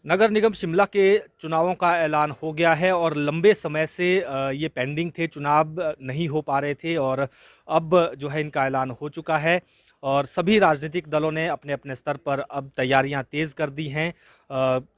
नगर निगम शिमला के चुनावों का ऐलान हो गया है और लंबे समय से ये पेंडिंग थे, चुनाव नहीं हो पा रहे थे और अब जो है इनका ऐलान हो चुका है और सभी राजनीतिक दलों ने अपने अपने स्तर पर अब तैयारियां तेज़ कर दी हैं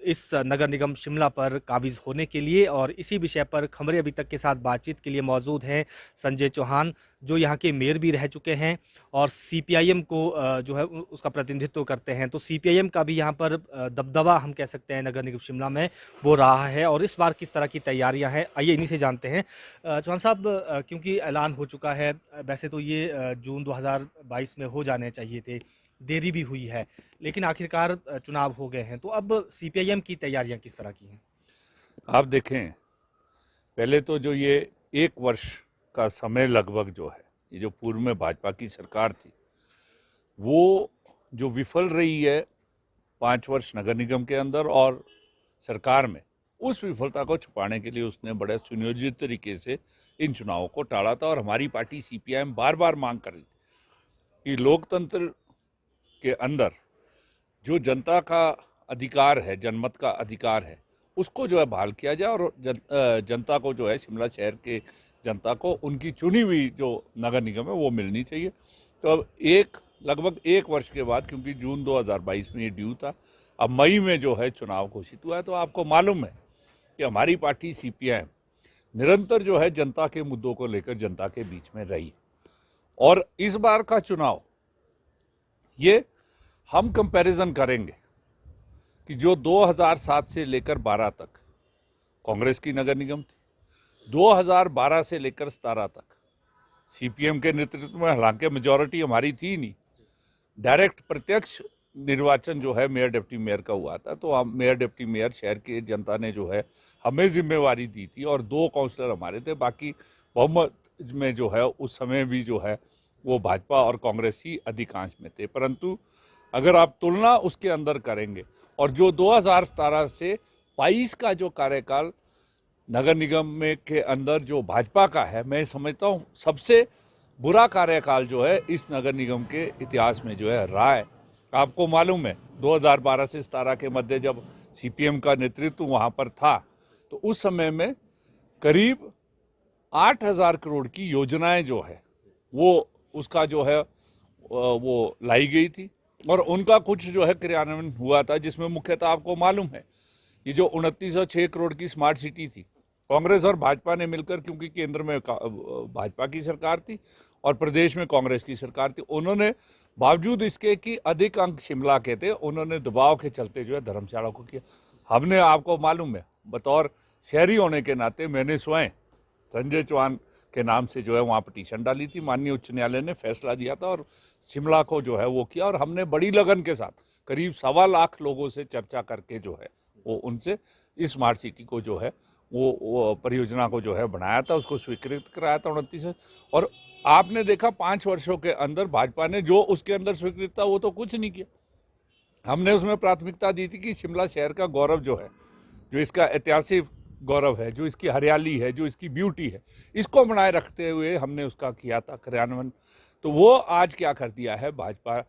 इस नगर निगम शिमला पर काबिज होने के लिए। और इसी विषय पर खबरें अभी तक के साथ बातचीत के लिए मौजूद हैं संजय चौहान, जो यहाँ के मेयर भी रह चुके हैं और सीपीआईएम को जो है उसका प्रतिनिधित्व करते हैं। तो सीपीआईएम का भी यहाँ पर दबदबा हम कह सकते हैं नगर निगम शिमला में वो रहा है और इस बार किस तरह की तैयारियां हैं, आइए इन्हीं से जानते हैं। चौहान साहब, क्योंकि ऐलान हो चुका है, वैसे तो ये जून 2022 में हो जाने चाहिए थे, देरी भी हुई है, लेकिन आखिरकार चुनाव हो गए हैं। तो अब सीपीआईएम की तैयारियां किस तरह की हैं? आप देखें, पहले तो जो ये 1 वर्ष का समय लगभग जो है, ये जो पूर्व में भाजपा की सरकार थी, वो जो विफल रही है 5 वर्ष नगर निगम के अंदर और सरकार में, उस विफलता को छुपाने के लिए उसने बड़े सुनियोजित तरीके से इन चुनावों को टाला था। और हमारी पार्टी सीपीआईएम बार बार मांग कर रही थी कि लोकतंत्र के अंदर जो जनता का अधिकार है, जनमत का अधिकार है, उसको जो है बहाल किया जाए और जनता को जो है, शिमला शहर के जनता को उनकी चुनी हुई जो नगर निगम है वो मिलनी चाहिए। तो अब लगभग 1 वर्ष के बाद, क्योंकि जून 2022 में ये ड्यू था, अब मई में जो है चुनाव घोषित हुआ है। तो आपको मालूम है कि हमारी पार्टी सीपीआईएम निरंतर जो है जनता के मुद्दों को लेकर जनता के बीच में रही और इस बार का चुनाव ये हम कंपैरिजन करेंगे कि जो 2007 से लेकर 12 तक कांग्रेस की नगर निगम थी, 2012 से लेकर 17 तक सीपीएम के नेतृत्व में, हालांकि मेजॉरिटी हमारी थी नहीं, डायरेक्ट प्रत्यक्ष निर्वाचन जो है मेयर डिप्टी मेयर का हुआ था। तो हम मेयर डिप्टी मेयर शहर की जनता ने जो है हमें जिम्मेवारी दी थी और 2 काउंसलर हमारे थे, बाकी बहुमत में जो है उस समय भी जो है वो भाजपा और कांग्रेस ही अधिकांश में थे। परंतु अगर आप तुलना उसके अंदर करेंगे और जो 2017 से 22 का जो कार्यकाल नगर निगम में के अंदर जो भाजपा का है, मैं समझता हूँ सबसे बुरा कार्यकाल जो है इस नगर निगम के इतिहास में जो है रहा है। आपको मालूम है 2012 से 17 के मध्य जब सीपीएम का नेतृत्व वहाँ पर था, तो उस समय में करीब 8,000 करोड़ की योजनाएं जो है वो उसका जो है वो लाई गई थी और उनका कुछ जो है क्रियान्वयन हुआ था, जिसमें मुख्यतः आपको मालूम है ये जो 2906 करोड़ की स्मार्ट सिटी थी, कांग्रेस और भाजपा ने मिलकर, क्योंकि केंद्र में भाजपा की सरकार थी और प्रदेश में कांग्रेस की सरकार थी, उन्होंने बावजूद इसके कि अधिक अंक शिमला के थे, उन्होंने दबाव के चलते जो है धर्मशाला को किया। हमने, आपको मालूम है, बतौर शहरी होने के नाते मैंने स्वयं संजय चौहान के नाम से जो है वहाँ पिटीशन डाली थी, माननीय उच्च न्यायालय ने फैसला दिया था और शिमला को जो है वो किया। और हमने बड़ी लगन के साथ करीब 1.25 लाख लोगों से चर्चा करके जो है वो उनसे इस स्मार्ट सिटी को जो है वो परियोजना को जो है बनाया था, उसको स्वीकृत कराया था 29 से। और आपने देखा 5 वर्षों के अंदर भाजपा ने जो उसके अंदर स्वीकृत था वो तो कुछ नहीं किया। हमने उसमें प्राथमिकता दी थी कि शिमला शहर का गौरव जो है, जो इसका ऐतिहासिक गौरव है, जो इसकी हरियाली है, जो इसकी ब्यूटी है, इसको बनाए रखते हुए हमने उसका किया था क्रियान्वयन। तो वो आज क्या कर दिया है भाजपा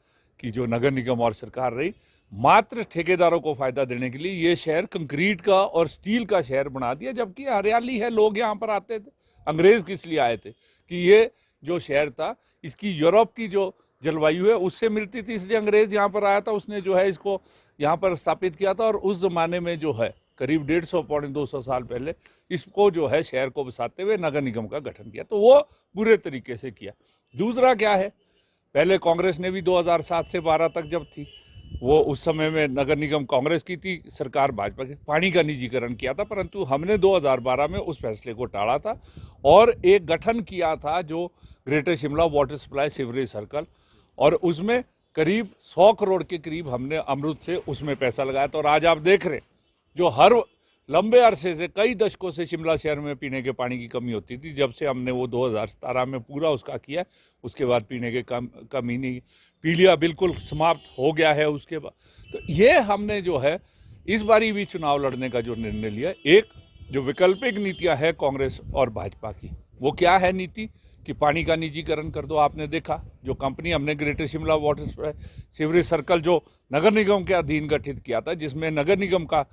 की जो नगर निगम और सरकार रही, मात्र ठेकेदारों को फायदा देने के लिए ये शहर कंक्रीट का और स्टील का शहर बना दिया, जबकि हरियाली है, लोग यहाँ पर आते थे। अंग्रेज किस लिए आए थे कि ये जो शहर था इसकी यूरोप की जो जलवायु है उससे मिलती थी, इसलिए अंग्रेज यहाँ पर आया था, उसने जो है इसको यहाँ पर स्थापित किया था। और उस जमाने में जो है करीब 150 पौने 200 साल पहले इसको जो है शहर को बसाते हुए नगर निगम का गठन किया, तो वो बुरे तरीके से किया। दूसरा क्या है, पहले कांग्रेस ने भी 2007 से 12 तक जब थी, वो उस समय में नगर निगम कांग्रेस की थी, सरकार भाजपा की, पानी का निजीकरण किया था, परंतु हमने 2012 में उस फैसले को टाला था और एक गठन किया था जो greater Shimla water supply sewerage circle, और उसमें करीब 100 करोड़ के करीब हमने अमृत से उसमें पैसा लगाया था। और आज आप देख रहे जो हर लंबे अरसे से, कई दशकों से शिमला शहर में पीने के पानी की कमी होती थी, जब से हमने वो 2017 में पूरा उसका किया, उसके बाद पीने के कमी नहीं, पीलिया बिल्कुल समाप्त हो गया है उसके बाद। तो ये हमने जो है इस बारी भी चुनाव लड़ने का जो निर्णय लिया, एक जो वैकल्पिक नीतियां है कांग्रेस और भाजपा की, वो क्या है नीति कि पानी का निजीकरण कर दो। आपने देखा जो कंपनी हमने greater Shimla water sewerage circle जो नगर निगम के अधीन गठित किया था, जिसमें नगर निगम का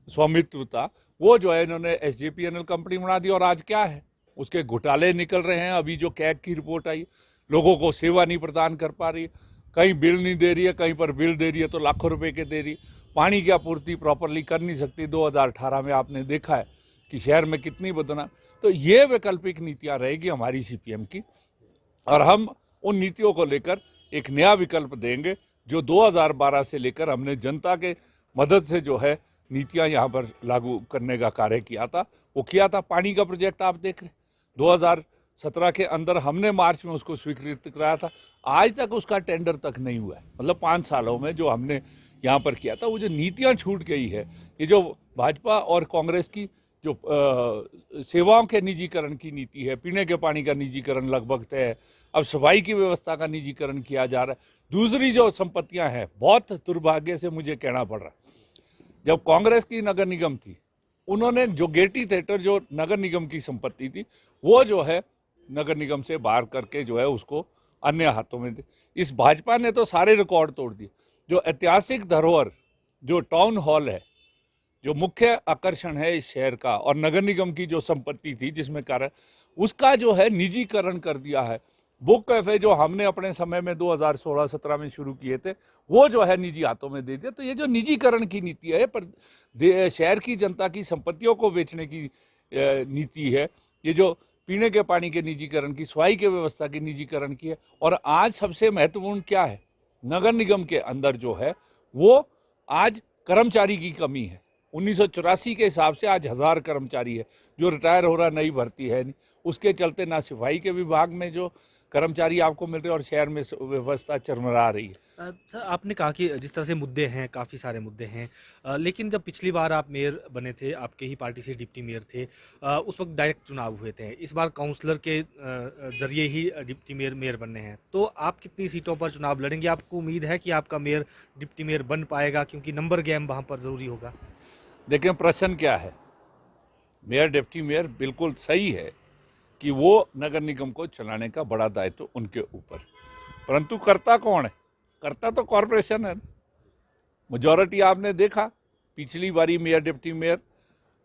स्वामित्व था, वो जो है इन्होंने SJPNL कंपनी बना दी। और आज क्या है, उसके घोटाले निकल रहे हैं। अभी जो कैग की रिपोर्ट आई, लोगों को सेवा नहीं प्रदान कर पा रही, कहीं बिल नहीं दे रही है, कहीं पर बिल दे रही है तो लाखों रुपए के दे रही, पानी की आपूर्ति प्रॉपरली कर नहीं सकती। 2018 में आपने देखा है कि शहर में कितनी बदनाम। तो ये वैकल्पिक नीतियां रहेगी हमारी CPM की, और हम उन नीतियों को लेकर एक नया विकल्प देंगे जो 2012 से लेकर हमने जनता के मदद से जो है नीतियां यहाँ पर लागू करने का कार्य किया था, वो किया था। पानी का प्रोजेक्ट आप देख रहे, 2017 के अंदर हमने मार्च में उसको स्वीकृत कराया था, आज तक उसका टेंडर तक नहीं हुआ है। मतलब 5 सालों में जो हमने यहाँ पर किया था, वो जो नीतियाँ छूट गई है, ये जो भाजपा और कांग्रेस की जो सेवाओं के निजीकरण की नीति है, पीने के पानी का निजीकरण लगभग तय है, अब सफाई की व्यवस्था का निजीकरण किया जा रहा है। दूसरी जो संपत्तियां हैं, बहुत दुर्भाग्य से मुझे कहना पड़ रहा है, जब कांग्रेस की नगर निगम थी, उन्होंने जो गेटी थिएटर जो नगर निगम की संपत्ति थी, वो जो है नगर निगम से बाहर करके जो है उसको अन्य हाथों में दी। इस भाजपा ने तो सारे रिकॉर्ड तोड़ दिए। जो ऐतिहासिक धरोहर, जो टाउन हॉल है, जो मुख्य आकर्षण है इस शहर का, और नगर निगम की जो संपत्ति थी जिसमें कारण, उसका जो है निजीकरण कर दिया है। बुक कैफे जो हमने अपने समय में 2016-17 में शुरू किए थे, वो जो है निजी हाथों में दे दिया। तो ये जो निजीकरण की नीति है, पर शहर की जनता की संपत्तियों को बेचने की नीति है, ये जो पीने के पानी के निजीकरण की, सफाई के व्यवस्था की निजीकरण की है। और आज सबसे महत्वपूर्ण क्या है, नगर निगम के अंदर जो है वो आज कर्मचारी की कमी है। 1984 के हिसाब से आज 1000 कर्मचारी है, जो रिटायर हो रहा, नई भर्ती है नहीं। उसके चलते ना सफाई के विभाग में जो कर्मचारी आपको मिल रहे हैं और शहर में व्यवस्था चरमरा रही है। सर, आपने कहा कि जिस तरह से मुद्दे हैं, काफ़ी सारे मुद्दे हैं, लेकिन जब पिछली बार आप मेयर बने थे, आपके ही पार्टी से डिप्टी मेयर थे, उस वक्त डायरेक्ट चुनाव हुए थे। इस बार काउंसलर के जरिए ही डिप्टी मेयर बनने हैं, तो आप कितनी सीटों पर चुनाव लड़ेंगे? आपको उम्मीद है कि आपका मेयर डिप्टी मेयर बन पाएगा, क्योंकि नंबर गेम वहाँ पर ज़रूरी होगा? देखें प्रश्न क्या है, मेयर डिप्टी मेयर बिल्कुल सही है कि वो नगर निगम को चलाने का बड़ा दायित्व उनके ऊपर, परंतु करता कौन है? करता तो कॉरपोरेशन है। मेजॉरिटी आपने देखा, पिछली बारी मेयर डिप्टी मेयर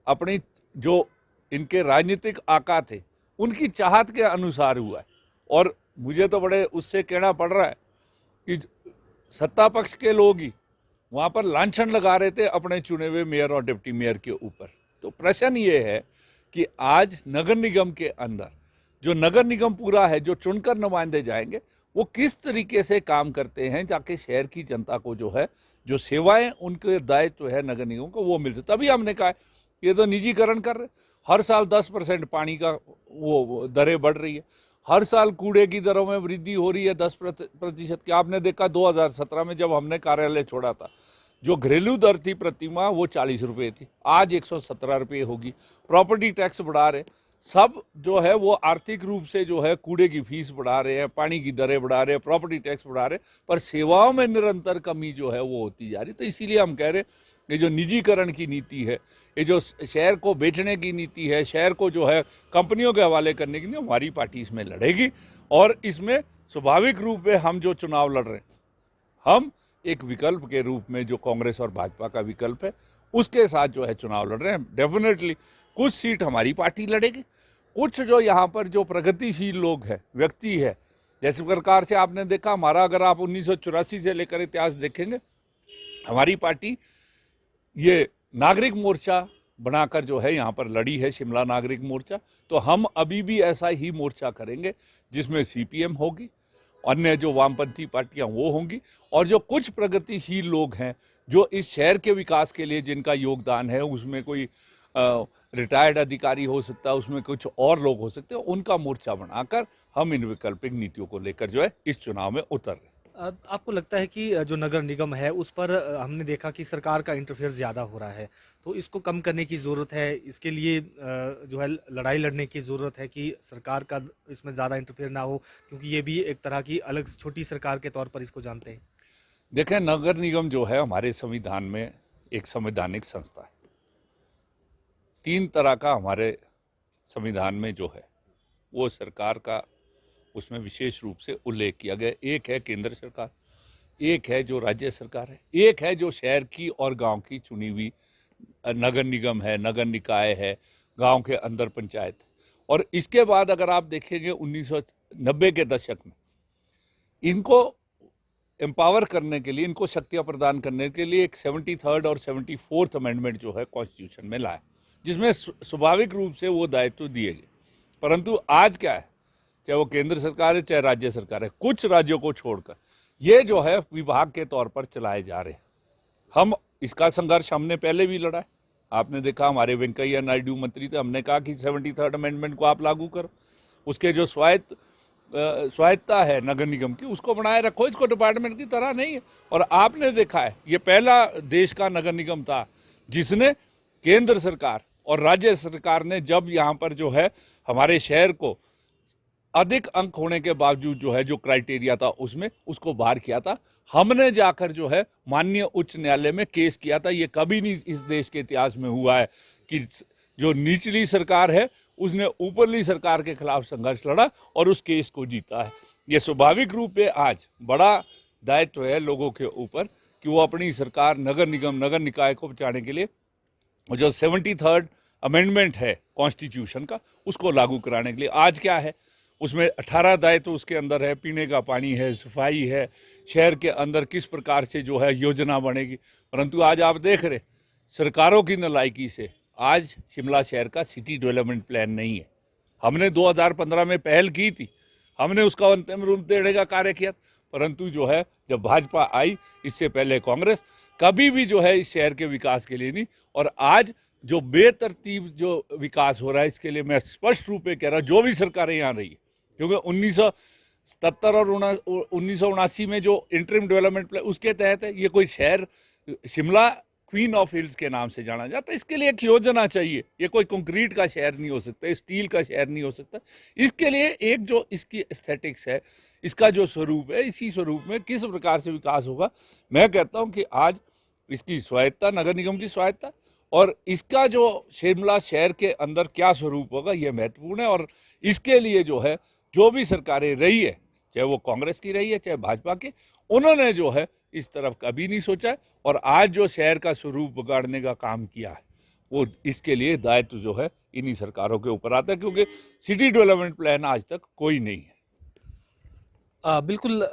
अपनी जो इनके राजनीतिक आका थे, उनकी चाहत के अनुसार हुआ है। और मुझे तो बड़े उससे कहना पड़ रहा है कि सत्ता पक्ष के लोग ही वहाँ पर लांछन लगा रहे थे अपने चुने हुए मेयर और डिप्टी मेयर के ऊपर। तो प्रश्न ये है कि आज नगर निगम के अंदर जो नगर निगम पूरा है, जो चुनकर नुमाइंदे जाएंगे, वो किस तरीके से काम करते हैं, जाके शहर की जनता को जो है, जो सेवाएं उनके दायित्व है नगर निगम को, वो मिलते। तभी हमने कहा ये तो निजीकरण कर रहे। हर साल 10% पानी का वो दरें बढ़ रही है, हर साल कूड़े की दरों में वृद्धि हो रही है 10% की। आपने देखा 2017 में जब हमने कार्यालय छोड़ा था, जो घरेलू दर थी प्रतिमा वो 40 रुपये थी, आज 117 रुपये होगी। प्रॉपर्टी टैक्स बढ़ा रहे, सब जो है वो आर्थिक रूप से जो है कूड़े की फीस बढ़ा रहे हैं, पानी की दरें बढ़ा रहे हैं, प्रॉपर्टी टैक्स बढ़ा रहे हैं, पर सेवाओं में निरंतर कमी जो है वो होती जा रही। तो इसीलिए हम कह रहे हैं ये जो निजीकरण की नीति है, ये जो शहर को बेचने की नीति है, शहर को जो है कंपनियों के हवाले करने की नीति, हमारी पार्टी इसमें लड़ेगी। और इसमें स्वाभाविक रूप में हम जो चुनाव लड़ रहे हैं, हम एक विकल्प के रूप में जो कांग्रेस और भाजपा का विकल्प है उसके साथ जो है चुनाव लड़ रहे हैं। डेफिनेटली कुछ सीट हमारी पार्टी लड़ेगी, कुछ जो यहाँ पर जो प्रगतिशील लोग हैं, व्यक्ति है, जैसे प्रकार से आपने देखा हमारा, अगर आप 1984 से लेकर इतिहास देखेंगे, हमारी पार्टी ये नागरिक मोर्चा बनाकर जो है यहाँ पर लड़ी है, शिमला नागरिक मोर्चा। तो हम अभी भी ऐसा ही मोर्चा करेंगे जिसमें CPM होगी, अन्य जो वामपंथी पार्टियां वो होंगी, और जो कुछ प्रगतिशील लोग हैं जो इस शहर के विकास के लिए जिनका योगदान है, उसमें कोई रिटायर्ड अधिकारी हो सकता है, उसमें कुछ और लोग हो सकते हैं, उनका मोर्चा बनाकर हम इन वैकल्पिक नीतियों को लेकर जो है इस चुनाव में उतर रहे हैं। आपको लगता है कि जो नगर निगम है उस पर हमने देखा कि सरकार का इंटरफेयर ज़्यादा हो रहा है, तो इसको कम करने की ज़रूरत है? इसके लिए जो है लड़ाई लड़ने की ज़रूरत है कि सरकार का इसमें ज़्यादा इंटरफेयर ना हो, क्योंकि ये भी एक तरह की अलग छोटी सरकार के तौर पर इसको जानते हैं। देखें, नगर निगम जो है हमारे संविधान में एक संवैधानिक संस्था है। 3 तरह का हमारे संविधान में जो है वो सरकार का उसमें विशेष रूप से उल्लेख किया गया। एक है केंद्र सरकार, एक है जो राज्य सरकार है, एक है जो शहर की और गांव की चुनी हुई नगर निगम है, नगर निकाय है, गांव के अंदर पंचायत है। और इसके बाद अगर आप देखेंगे 1990 के दशक में इनको एम्पावर करने के लिए, इनको शक्तियां प्रदान करने के लिए एक 73rd और 74th अमेंडमेंट जो है कॉन्स्टिट्यूशन में लाया, जिसमें स्वाभाविक रूप से वो दायित्व दिए गए। परंतु आज क्या है, चाहे वो केंद्र सरकार है चाहे राज्य सरकार है, कुछ राज्यों को छोड़कर ये जो है विभाग के तौर पर चलाए जा रहे हैं। हम इसका संघर्ष हमने पहले भी लड़ा है। आपने देखा हमारे वेंकैया नायडू मंत्री थे, हमने कहा कि 73rd अमेंडमेंट को आप लागू करो, उसके जो स्वायत्ता है नगर निगम की उसको बनाए रखो, इसको डिपार्टमेंट की तरह नहीं है। और आपने देखा है ये पहला देश का नगर निगम था जिसने केंद्र सरकार और राज्य सरकार ने जब यहाँ पर जो है हमारे शहर को अधिक अंक होने के बावजूद जो है जो क्राइटेरिया था उसमें उसको बाहर किया था। हमने जाकर जो है माननीय उच्च न्यायालय में केस किया था। ये कभी नहीं इस देश के इतिहास में हुआ है कि जो निचली सरकार है उसने ऊपरली सरकार के खिलाफ संघर्ष लड़ा और उस केस को जीता है। ये स्वाभाविक रूप से आज बड़ा दायित्व है लोगों के ऊपर कि वो अपनी सरकार, नगर निगम, नगर निकाय को बचाने के लिए जो 73rd अमेंडमेंट है कॉन्स्टिट्यूशन का उसको लागू कराने के लिए। आज क्या है उसमें 18 दायित्व उसके अंदर है, पीने का पानी है, सफाई है, शहर के अंदर किस प्रकार से जो है योजना बनेगी। परंतु आज आप देख रहे सरकारों की नालायकी से आज शिमला शहर का सिटी डेवलपमेंट प्लान नहीं है। हमने 2015 में पहल की थी, हमने उसका अंतिम रूप देने का कार्य किया, परंतु जो है जब भाजपा आई, इससे पहले कांग्रेस, कभी भी जो है इस शहर के विकास के लिए नहीं। और आज जो बेतरतीब जो विकास हो रहा है इसके लिए मैं स्पष्ट रूप से कह रहा हूँ जो भी सरकारें यहाँ रही है, क्योंकि 1977 और 1979 में जो इंटरिम डेवलपमेंट प्लान उसके तहत है ये कोई शहर शिमला क्वीन ऑफ हिल्स के नाम से जाना जाता है। इसके लिए एक योजना चाहिए, ये कोई कंक्रीट का शहर नहीं हो सकता, स्टील का शहर नहीं हो सकता। इसके लिए एक जो इसकी एस्थेटिक्स है, इसका जो स्वरूप है, इसी स्वरूप में किस प्रकार से विकास होगा। मैं कहता हूँ कि आज इसकी स्वायत्ता, नगर निगम की स्वायत्ता और इसका जो शिमला शहर के अंदर क्या स्वरूप होगा ये महत्वपूर्ण है। और इसके लिए जो है जो भी सरकारें रही है, चाहे वो कांग्रेस की रही है चाहे भाजपा की, उन्होंने जो है इस तरफ कभी नहीं सोचा है। और आज जो शहर का स्वरूप बिगाड़ने का काम किया है वो इसके लिए दायित्व जो है इन्हीं सरकारों के ऊपर आता है, क्योंकि सिटी डेवलपमेंट प्लान आज तक कोई नहीं है। बिल्कुल,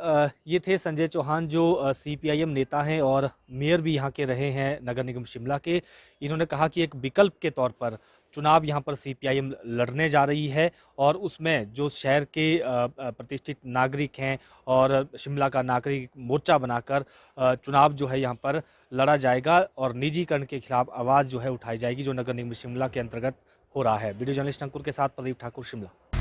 ये थे संजय चौहान जो सीपीआईएम नेता हैं और मेयर भी यहाँ के रहे हैं नगर निगम शिमला के। इन्होंने कहा कि एक विकल्प के तौर पर चुनाव यहाँ पर सीपीआईएम लड़ने जा रही है और उसमें जो शहर के प्रतिष्ठित नागरिक हैं और शिमला का नागरिक मोर्चा बनाकर चुनाव जो है यहाँ पर लड़ा जाएगा और निजीकरण के खिलाफ आवाज़ जो है उठाई जाएगी, जो नगर निगम शिमला के अंतर्गत हो रहा है। वीडियो जर्नलिस्ट अंकुर के साथ प्रदीप ठाकुर, शिमला।